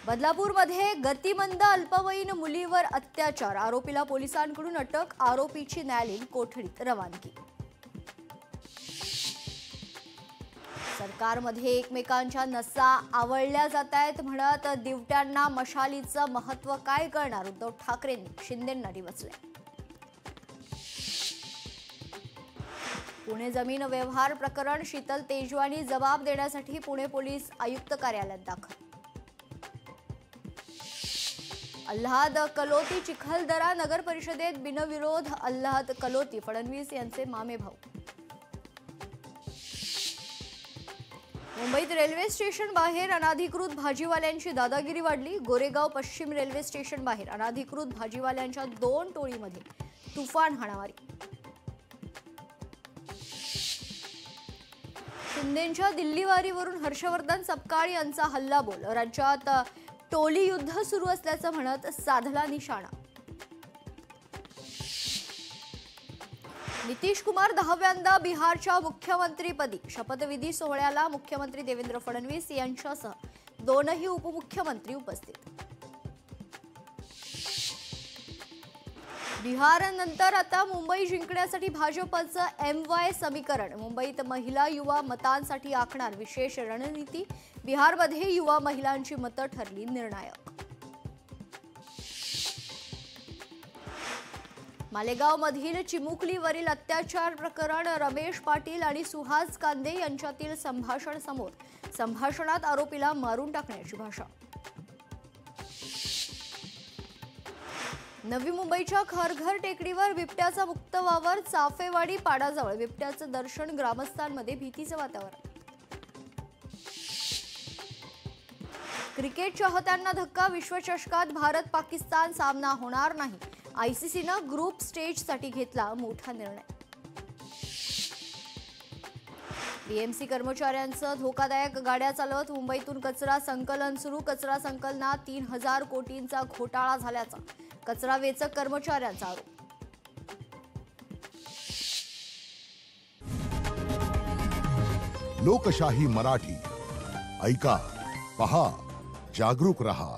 बदलापूरमध्ये गतिमंद अल्पवयीन मुलीवर अत्याचार, आरोपीला पोलिसांकडून अटक, आरोपीची न्यायालयीन कोठडीत रवानगी। सरकारमध्ये एकमेकांच्या नसा आवळल्या जात आहेत म्हणत दिवट्यांना मशालीचं महत्त्व काय कळणार, उद्धव ठाकरेंनी शिंदेंना डिवचले। पुणे जमीन व्यवहार प्रकरण, शीतल तेजवानी जबाब देण्यासाठी पुणे पोलीस आयुक्त कार्यालयात दाखल। अल्हाद कलोती चिखलदरा नगर परिषदेत बिनविरोध, अल्हाद कलोती फडणवीस यांचे मामे भाऊ। मुंबईत रेल्वे स्टेशन बाहेर अनाधिकृत भाजीवाल्यांची दादागिरी वाढली, गोरेगाव पश्चिम रेल्वे स्टेशन बाहेर अनाधिकृत भाजीवाल्यांच्या 2 टोळीमध्ये तुफान हाणामारी। शिंदेंच्या दिल्लीवारीवरून हर्षवर्धन सपकाळ यांचा हल्लाबोल, राज्यात टोली युद्ध सुरू असल्याचं म्हणत साधला निशाणा। नितीश कुमार 10व्यांदा बिहारच्या मुख्यमंत्रीपदी, शपथविधी सोहळ्याला मुख्यमंत्री देवेंद्र फडणवीस यांच्यासह 2 उपमुख्यमंत्री उपस्थित। बिहारनंतर आता मुंबई जिंकण्यासाठी भाजपचं MY समीकरण, मुंबईत महिला युवा मतांसाठी आखणार विशेष रणनीती, बिहारमध्ये युवा महिलांची मतं ठरली निर्णायक। मालेगावमधील चिमुकलीवरील अत्याचार प्रकरण, रमेश पाटील आणि सुहास कांदे यांच्यातील संभाषण समोर, संभाषणात आरोपीला मारून टाकण्याची भाषा। नवी मुंबईच्या खरघर टेकडीवर बिबट्याचा मुक्त वावर, चाफेवाडी पाडाजवळ बिबट्याचं दर्शन, ग्रामस्थांमध्ये भीतीचं वातावरण। क्रिकेट चाहत्यांना धक्का, विश्वचषकात भारत पाकिस्तान सामना होणार नाही, ICCनं ग्रुप स्टेजसाठी घेतला मोठा निर्णय। BMC कर्मचाऱ्यांचं धोकादायक गाड्या चालवत मुंबईतून कचरा संकलन सुरू, कचरा संकलनात 3000 कोटींचा घोटाळा झाल्याचा कचरा वेचक कर्मचाऱ्यांचा आरोप। लोकशाही मराठी ऐका, पहा, जागरूक रहा।